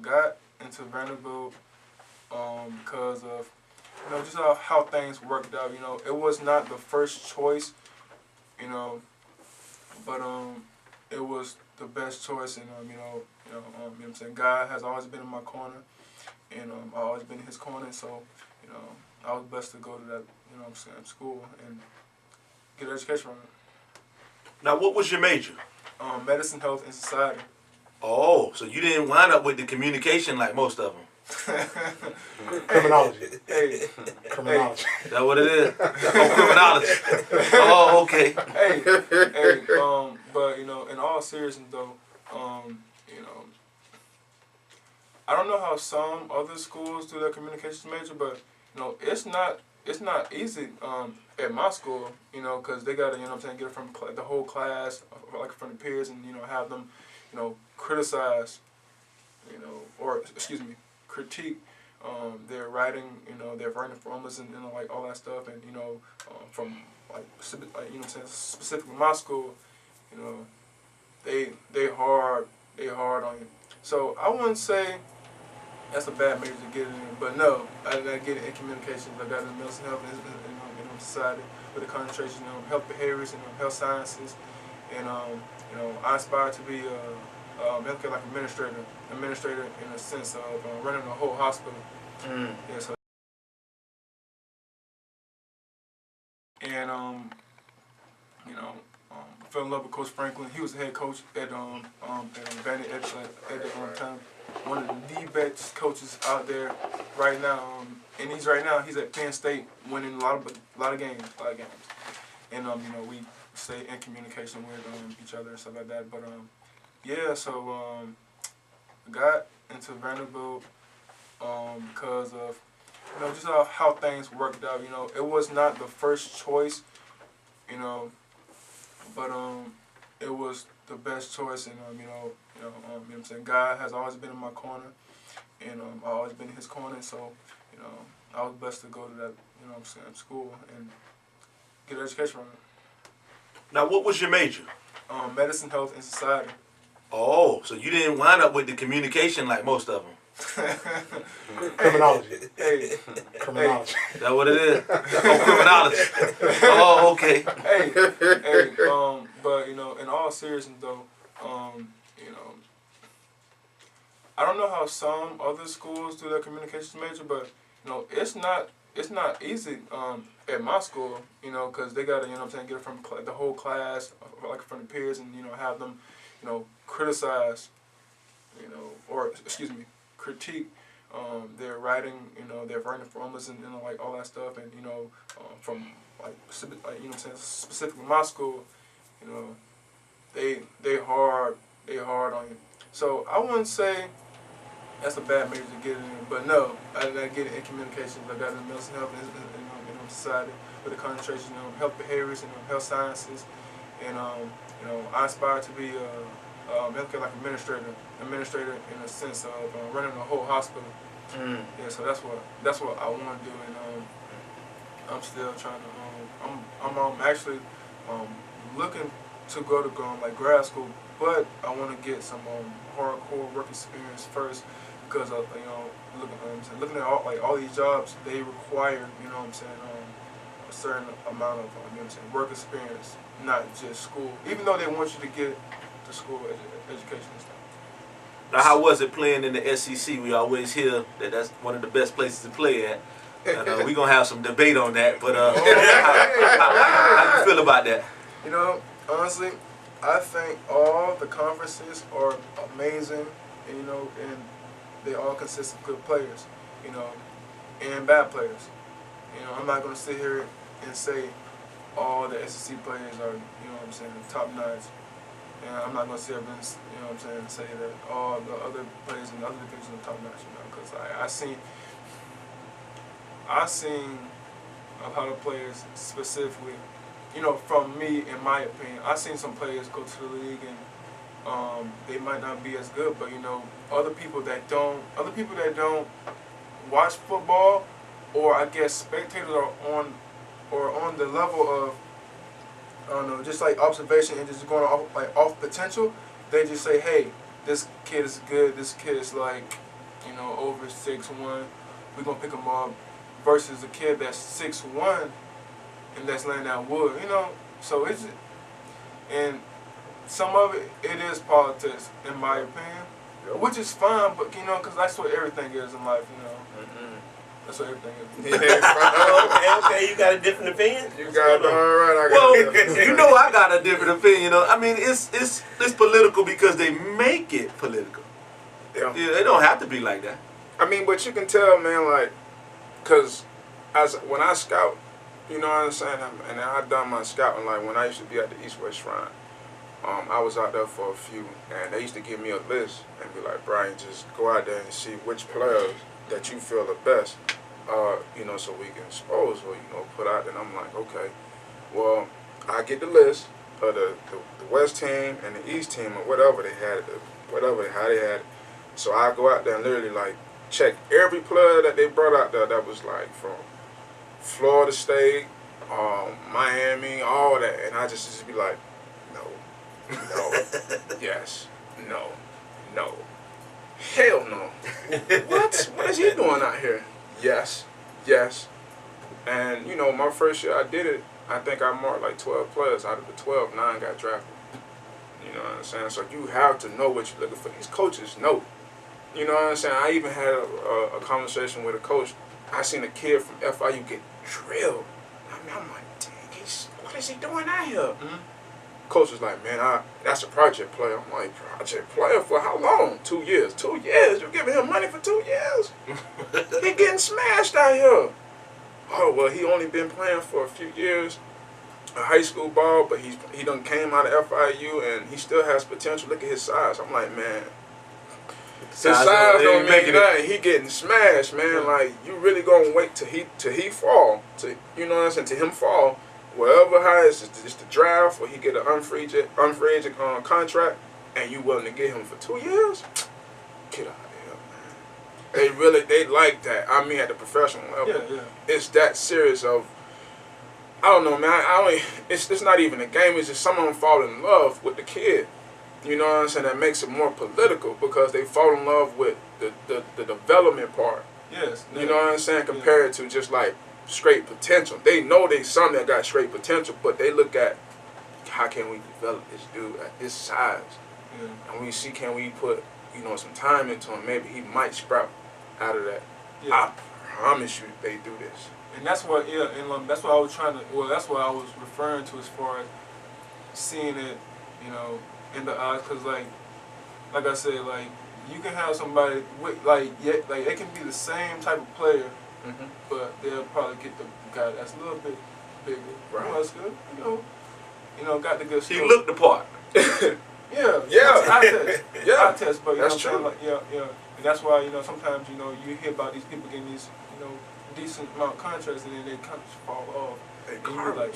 got into Vanderbilt because of just how things worked out. It was not the first choice, but it was the best choice, and what I'm saying, God has always been in my corner, and I've always been in His corner. So I was blessed to go to that what I'm saying, school and get an education from it. Now, what was your major? Medicine, health, and society. Oh, so you didn't wind up with the communication like most of them. Criminology. Hey, Criminology. Is that what it is? Oh, criminology. Oh, okay. hey, but in all seriousness though, I don't know how some other schools do their communications major, but it's not easy at my school, because they gotta what I'm saying, get it from the whole class, like from the peers, and have them criticize, or excuse me, critique their writing, their writing formulas, and like all that stuff, and from like what I'm saying, specifically my school, they hard on you. So I wouldn't say that's a bad major to get it in, but no, I didn't get it in communications. I got it in medicine, health, and society with a concentration on health behaviors and health sciences, and I aspire to be a healthcare like administrator in a sense of running a whole hospital. Yeah, so and fell in love with Coach Franklin. He was the head coach at Vanderbilt at the time. One of the best coaches out there right now, and he's at Penn State winning a lot of games, and we stay in communication with each other and stuff like that. But yeah, so I got into Vanderbilt because of just how things worked out. It was not the first choice, but it was the best choice, and what I'm saying, God has always been in my corner, and I've always been in His corner. So I was blessed to go to that what I'm saying, school and get an education from it. Now, what was your major? Medicine, health, and society. Oh, so you didn't wind up with the communication like most of them. Criminology. Hey, Criminology. Is that what it is? Oh, criminology. Oh, okay. hey, but in all seriousness though, I don't know how some other schools do their communications major, but it's not easy at my school, because they gotta what I'm saying, get it from the whole class, like from the peers, and have them criticize, or excuse me, critique their writing, their writing formulas, and like all that stuff, and from like what I'm saying, specifically my school, they hard on you. So I wouldn't say that's a bad major to get it in, but no, I didn't get it in communications. I got it in medicine, health, and society with a concentration on health behaviors and health sciences, and I aspire to be a healthcare like administrator in a sense of running a whole hospital. Yeah, so that's what I want to do, and I'm still trying to. I'm actually looking to go to like grad school, but I want to get some hardcore work experience first, because of looking at all these jobs, they require what I'm saying, a certain amount of what I'm saying, work experience, not just school. Even though they want you to get to school education and stuff. Now, how was it playing in the SEC? We always hear that that's one of the best places to play at. And we're going to have some debate on that, but how you feel about that? Honestly, I think all the conferences are amazing, and they all consist of good players, and bad players. I'm not going to sit here and say all the SEC players are, what I'm saying, top notch. And I'm not going to sit here and, what I'm saying, say that all the other players in the other divisions are top notch, because I seen a lot of players specifically, from me, in my opinion, I seen some players go to the league and they might not be as good, but other people that don't watch football, or I guess spectators are on the level of, I don't know, just like observation and just going off potential. They just say, hey, this kid is good. This kid is like you know, over 6'1", we're gonna pick him up versus a kid that's 6'1" and that's laying down wood, you know. So it's, and some of it is politics, in my opinion, which is fine, but you know, because that's what everything is in life, you know. That's what everything is. Okay, you got a different opinion? You got it all right. Well, you know I got a different opinion. You know, I mean it's political because they make it political. Yeah. Yeah, they don't have to be like that. I mean, but you can tell, man, like, cause when I scout, you know what I'm saying, and I done my scouting, like when I used to be at the East-West Shrine, I was out there for a few, and they used to give me a list and be like, Brian, just go out there and see which players that you feel are best, you know, so we can expose or, you know, put out. And I'm like, okay, well, I get the list of the West team and the East team or whatever they had, how they had it. So I go out there and literally like check every player that they brought out there that was like from Florida State, Miami, all that, and I just be like, no, yes, no, hell no. What is he doing out here? Yes. And you know, my first year I did it, I think I marked like 12 players. Out of the 12, 9 got drafted. You know what I'm saying? So you have to know what you're looking for. These coaches know. You know what I'm saying? I even had a conversation with a coach. I seen a kid from FIU get drilled. I mean, I'm like, dang, what is he doing out here? Coach was like, man, that's a project player. I'm like, project player for how long? 2 years. 2 years? You're giving him money for 2 years? He getting smashed out here. Oh, well, he only been playing for a few years, high school ball, but he done came out of FIU and he still has potential. Look at his size. I'm like, man, his size don't mean nothing. He getting smashed, man. Like, you really gonna wait till he fall, you know what I'm saying, to him fall. Wherever high is it's the draft, or he get an unfree agent contract, and you willing to get him for 2 years? Get out of here, man. They like that. I mean, at the professional level, it's that serious. Of I don't know, man. It's not even a game. It's just someone fall in love with the kid. You know what I'm saying? That makes it more political because they fall in love with the development part. Yes. You know what I'm saying? Compared to just like straight potential. They know they some that got straight potential, but they look at how can we develop this dude at this size, and we see can we put, you know, some time into him. Maybe he might sprout out of that. I promise you, they do this. And that's what that's what I was trying to. Well, that's what I was referring to as far as seeing it, you know, in the eyes, because like I said, like you can have somebody with like they can be the same type of player. But they'll probably get the guy that's a little bit bigger. Right. You know, that's good. You know, got the good stuff. He looked the part. I test, but you that's know true. Like, and that's why, you know, sometimes, you know, you hear about these people getting these, you know, decent amount of contracts and then they kind of fall off. They And you garbage, like,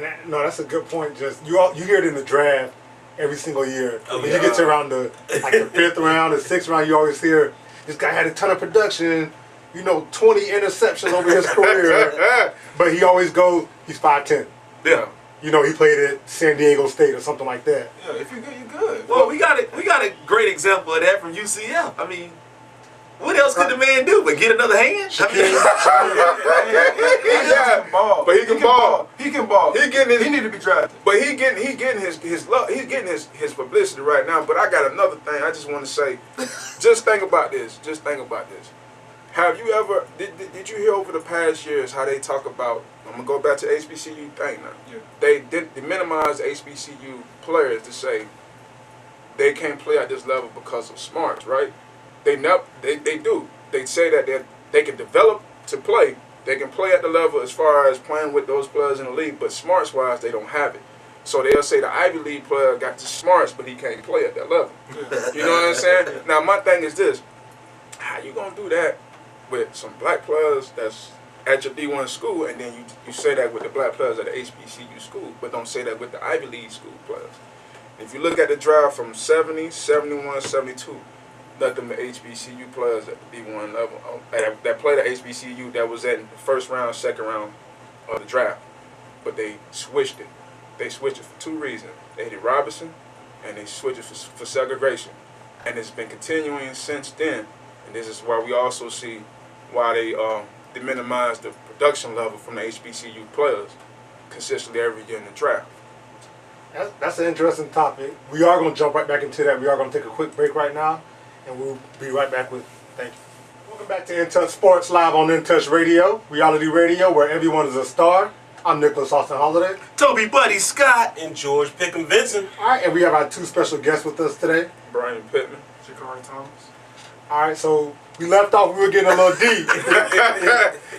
man. And no, that's a good point. Just you hear it in the draft every single year. When you get to around the 5th round, the 6th round, you always hear this guy had a ton of production, you know, 20 interceptions over his career, but he always goes, he's 5'10". Yeah. You know, he played at San Diego State or something like that. yeah, if you're good, you're good. Well, we got a great example of that from UCF. I mean, what else could the man do but get another hand? He can ball. But he can ball. He can ball. He need to be drafted. But he getting his love. He's getting his publicity right now. But I got another thing. I just want to say, just think about this. Have you ever did you hear over the past years how they talk about? I'm gonna go back to HBCU thing now. Yeah. They minimize HBCU players to say they can't play at this level because of smarts, right? They do. They say that they can develop to play. They can play at the level as far as playing with those players in the league, but smarts wise, they don't have it. So they'll say the Ivy League player got the smarts, but he can't play at that level. You know what I'm saying? Now my thing is this: how you gonna do that with some black players that's at your D1 school, and then you say that with the black players at the HBCU school, but don't say that with the Ivy League school players? If you look at the draft from 70, 71, 72, nothing but HBCU players at the D1 level that played at HBCU that was at the first round, second round of the draft, but they switched it. They switched it for 2 reasons. Eddie Robinson, and they switched it for segregation. and it's been continuing since then. And this is why we also see why they minimize the production level from the HBCU players consistently every year in the draft. That's an interesting topic. We are going to jump right back into that. We are going to take a quick break right now, and we'll be right back with. Thank you. Welcome back to In Touch Sports live on In Touch Radio, reality radio where everyone is a star. I'm Nicholas Austin Holiday. Toby Buddy Scott. And George Pittman Vinson. All right, and we have our two special guests with us today. Brian Pittman. Thomas. All right, so we left off. We were getting a little deep.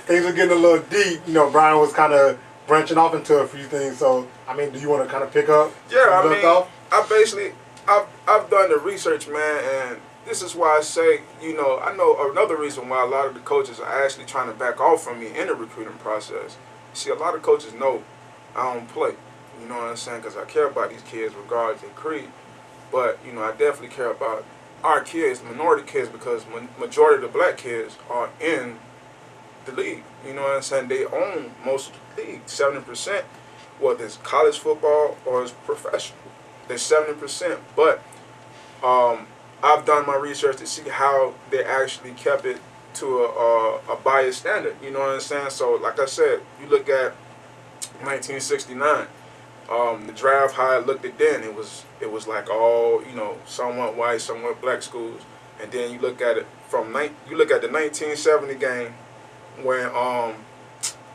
Things were getting a little deep. You know, Brian was kind of branching off into a few things. So, I mean, do you want to kind of pick up? Yeah, I mean, I've done the research, man, and this is why I say, you know, I know another reason why a lot of the coaches are actually trying to back off from me in the recruiting process. See, a lot of coaches know I don't play. You know what I'm saying? Because I care about these kids regardless of creed. But, you know, I definitely care about our kids, minority kids, because majority of the black kids are in the league. You know what I'm saying? They own most of the league, 70%, whether it's college football or it's professional. They're 70%. But I've done my research to see how they actually kept it to a biased standard. You know what I'm saying? So, like I said, you look at 1969. The draft, how it looked at then, it was like all, you know, somewhat white, somewhat black schools, and then you look at it you look at the 1970 game when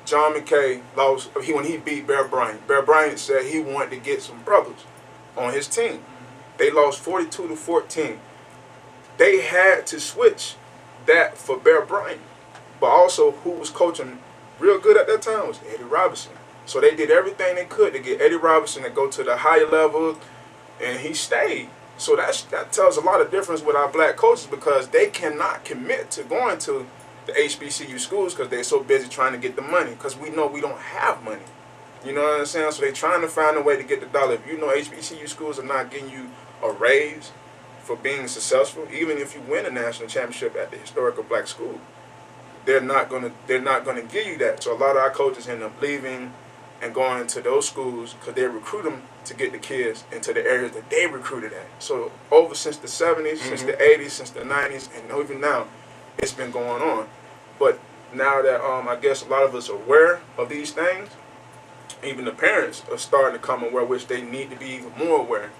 John McKay lost when he beat Bear Bryant. Bear Bryant said he wanted to get some brothers on his team. They lost 42-14. They had to switch that for Bear Bryant, but also who was coaching real good at that time was Eddie Robinson. So they did everything they could to get Eddie Robinson to go to the higher level, and he stayed. So that tells a lot of difference with our black coaches because they cannot commit to going to the HBCU schools because they're so busy trying to get the money because we know we don't have money. You know what I'm saying? So they're trying to find a way to get the dollar. If you know HBCU schools are not getting you a raise for being successful, even if you win a national championship at the historical black school, they're not gonna give you that. So a lot of our coaches end up leaving and going to those schools because they recruit them to get the kids into the areas that they recruited at. So over since the 70s, since the 80s, since the 90s, and even now, it's been going on. But now that I guess a lot of us are aware of these things, even the parents are starting to come aware, which they need to be even more aware.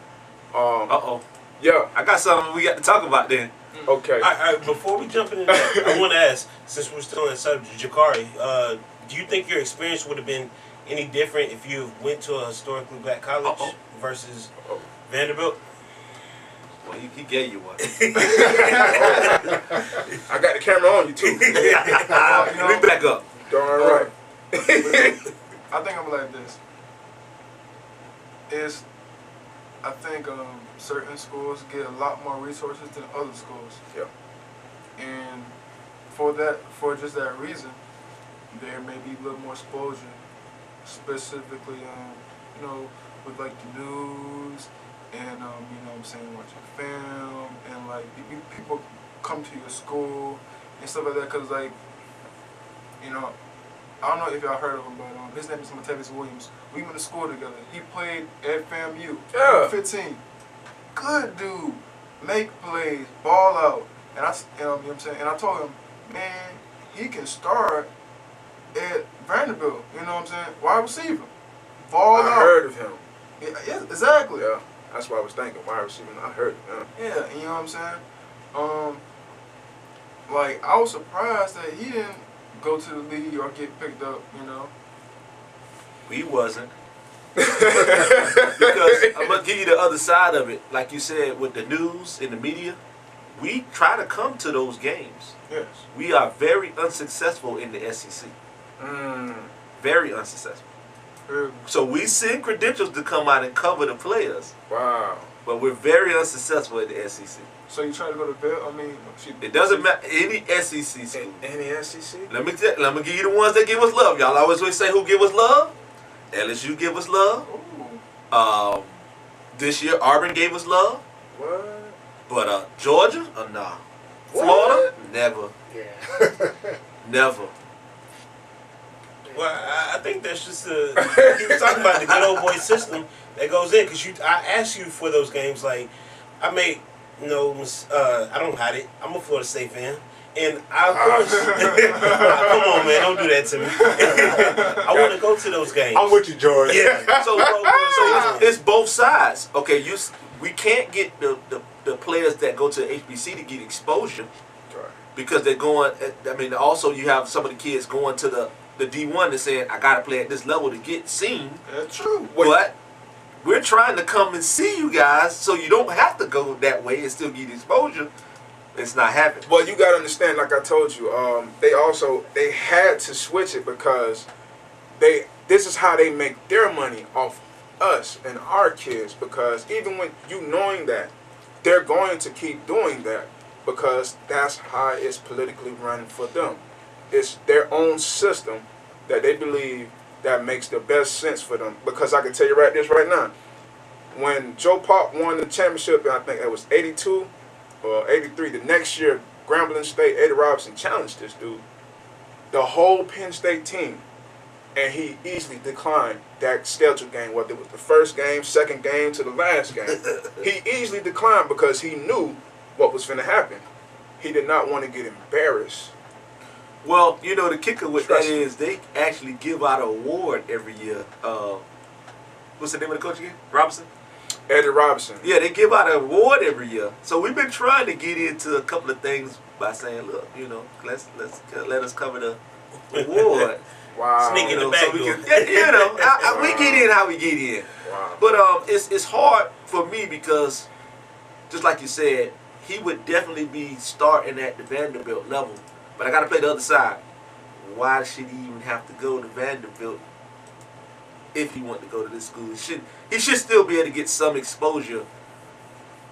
Yeah. I got something we got to talk about then. Okay. Before we jump into that, I want to ask, since we're still on that subject, Jakari, do you think your experience would have been any different if you went to a historically black college versus Vanderbilt? Well, he gave you one. I got the camera on you too. Let me back up. Darn right. I think I'm like this. I think certain schools get a lot more resources than other schools. Yeah. And for just that reason, there may be a little more exposure, specifically, you know, with like the news and you know what I'm saying, watching film, and like people come to your school and stuff like that, cause like, you know, I don't know if y'all heard of him, but his name is Matavius Williams. We went to school together. He played at FAMU. Yeah. 15. Good dude. Make plays, ball out. And you know what I'm saying? And I told him, man, he can start at Vanderbilt. You know what I'm saying? Wide receiver. Ball out. I heard of him. Yeah, exactly. Yeah. That's what I was thinking. Wide receiver. I heard of him. Yeah, you know what I'm saying? Like, I was surprised that he didn't go to the league or get picked up, you know. We wasn't. Because I'm going to give you the other side of it. Like you said, with the news and the media, we try to come to those games. Yes. We are very unsuccessful in the SEC. Very unsuccessful. So we send credentials to come out and cover the players. Wow. But we're very unsuccessful in the SEC. So you try to go to Bill? I mean, it doesn't matter. Any SEC school. Any SEC? Let me give you the ones that give us love. Y'all always say who give us love. LSU give us love. Ooh. This year Auburn gave us love. What? But Georgia, nah. Florida, never. Yeah. Never. Well, I think that's just he was talking about the good old boy system that goes in, because I asked you for those games. Like, I made No, I don't hide it. I'm a Florida State fan. And I, of course, come on, man, don't do that to me. I want to go to those games. I'm with you, George. Yeah. So it's both sides. Okay, we can't get the players that go to HBC to get exposure because they're going. I mean, also you have some of the kids going to the D1 and saying, I got to play at this level to get seen. That's true. But we're trying to come and see you guys so you don't have to go that way and still get exposure. It's not happening. Well, you got to understand, like I told you, they had to switch it because this is how they make their money off us and our kids, because even when you knowing that, they're going to keep doing that because that's how it's politically run for them. It's their own system that they believe that makes the best sense for them. Because I can tell you right now, when Joe Pop won the championship, and I think it was 82 or 83, the next year, Grambling State, Eddie Robinson challenged this dude, the whole Penn State team, and he easily declined that scheduled game, whether it was the first game, second game, to the last game. He easily declined because he knew what was going to happen. He did not want to get embarrassed. Well, you know, the kicker with that is they actually give out an award every year. What's the name of the coach again? Robinson? Eddie Robinson. Yeah, they give out an award every year. So we've been trying to get into a couple of things by saying, look, you know, let us cover the award. Wow. Sneak in the back door. You know, we get in how we get in. Wow. But it's hard for me because, just like you said, he would definitely be starting at the Vanderbilt level. But I got to play the other side. Why should he even have to go to Vanderbilt if he want to go to this school? He should still be able to get some exposure,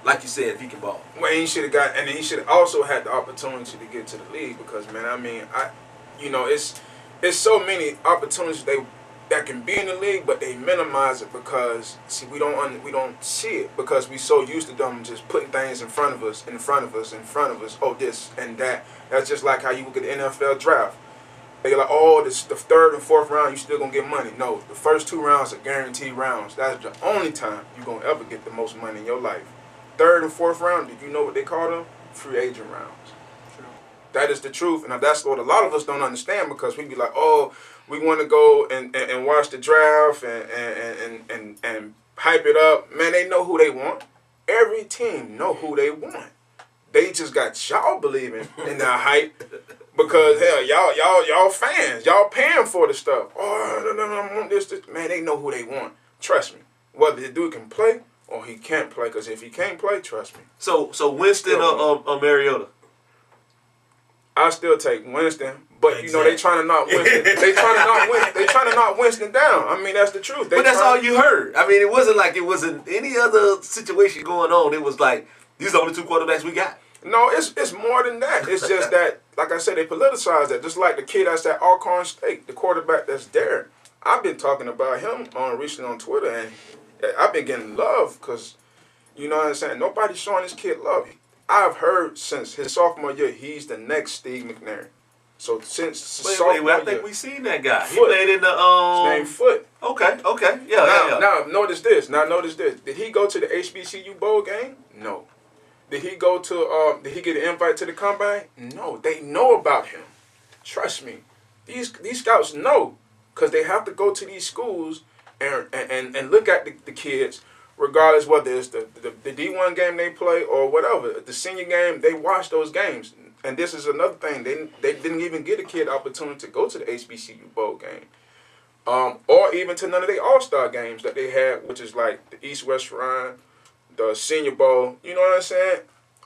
like you said, if he can ball. Well, he should have got, and he should also had the opportunity to get to the league because, man, I mean, it's so many opportunities that can be in the league, but they minimize it because we don't see it because we so used to them just putting things in front of us. Oh, this and that. That's just like how you look at the NFL draft. They're like, oh, the third and fourth round, you still gonna get money. No, the first 2 rounds are guaranteed rounds. That's the only time you're gonna ever get the most money in your life. Third and fourth round, did you know what they call them? Free agent rounds. True. That is the truth, and that's what a lot of us don't understand because we be like, oh, we want to go and watch the draft and hype it up. Man, they know who they want. Every team know who they want. They just got y'all believing in that hype because hell, y'all fans, y'all paying for the stuff. Oh, no, I want this. Man, they know who they want. Trust me. Whether the dude can play or he can't play, because if he can't play, trust me. So Winston or Mariota? I still take Winston, but you know they trying to knock Winston. They trying to knock Winston down. I mean, that's the truth. But that's all you heard. I mean, it wasn't like it wasn't any other situation going on. It was like these are the only 2 quarterbacks we got. No, it's more than that. It's just that, like I said, they politicize that. Just like the kid that's at Alcorn State, the quarterback that's there. I've been talking about him recently on Twitter, and I've been getting love because, you know what I'm saying, nobody's showing this kid love. I've heard since his sophomore year, he's the next Steve McNair. So since sophomore year, I think we seen that guy. He played in the his name Foot. Okay. Yeah. Now notice this. Did he go to the HBCU bowl game? No. Did he go to? Did he get an invite to the combine? No. They know about him. Trust me. These scouts know because they have to go to these schools and look at the kids. Regardless whether it's the D1 game they play or whatever, the senior game, they watch those games. And this is another thing. They didn't even get a kid opportunity to go to the HBCU bowl game. Or even to none of the all-star games that they had, which is like the East-West Shrine, the Senior Bowl, you know what I'm saying?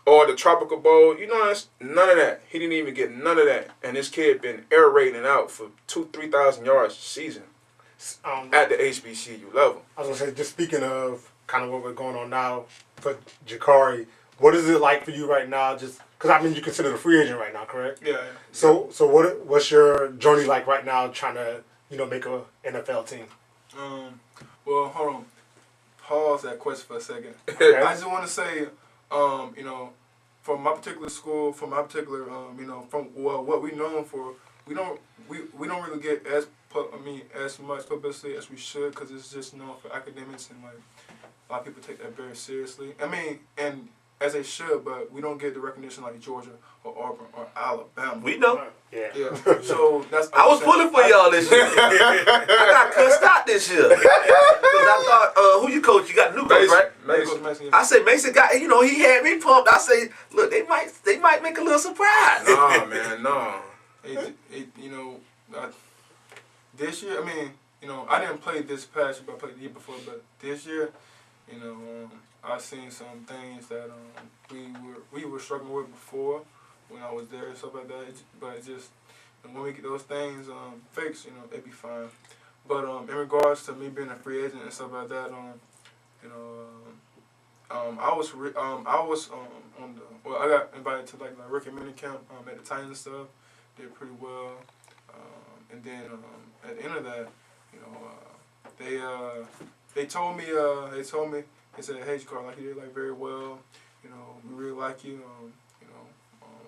Or the Tropical Bowl, you know what I'm saying? None of that. He didn't even get none of that. And this kid been air raiding out for 2,000-3,000 yards a season at the HBCU level. I was going to say, just speaking of kind of what we're going on now for Jakari, what is it like for you right now? Just because I mean, you consider a free agent right now, correct? Yeah. So what's your journey like right now, trying to make a NFL team? Well, hold on. Pause that question for a second. Okay. I just want to say, from my particular school, from my particular, from what we known for, we don't really get as much publicity as we should because it's just known for academics and like a lot of people take that very seriously. I mean, and as they should, but we don't get the recognition like Georgia or Auburn or Alabama. We know. Yeah. So that's. I was pulling for y'all this year. I got cussed out this year. Because I thought, who you coach? You got a new coach, right? Mason. I say Mason got, he had me pumped. I say, look, they might make a little surprise. Nah, man, no. This year, I mean, I didn't play this past year, but I played the year before. But this year, I've seen some things that we were struggling with before when I was there and stuff like that. But it just when we get those things fixed, it'd be fine. But in regards to me being a free agent and stuff like that, I got invited to like rookie mini camp at the Titans and stuff. Did pretty well, and then at the end of that, they told me they said, hey, Carl, like you did like very well, we really like you.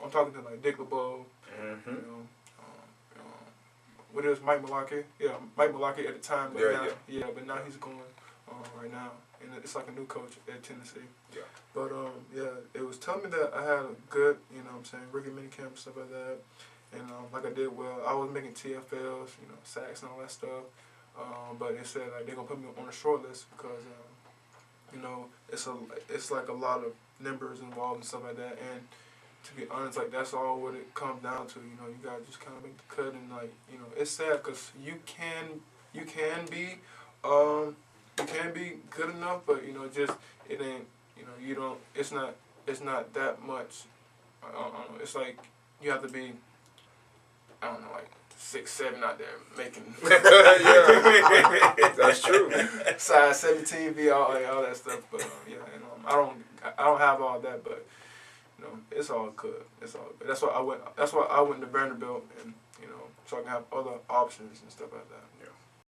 I'm talking to like Dick LeBeau, what is Mike Malaki? Yeah, Mike Malaki at the time. But but now he's going right now, and it's like a new coach at Tennessee. Yeah. But it was telling me that I had a good, rookie mini camp and stuff like that, and like I did well. I was making TFLs, sacks and all that stuff. But they said like they're gonna put me on a short list because it's like a lot of numbers involved and stuff like that. And to be honest, like that's all what it comes down to. You gotta just kind of make the cut, and like it's sad because you can be good enough, but just it ain't you don't. It's not that much. I don't know. It's like you have to be. I don't know, like 6'7" out there making. Yeah, that's true. Size 17 be all that stuff, but I don't have all that, but it's all good. It's all good. That's why I went to Vanderbilt, and so I can have other options and stuff like that. Yeah.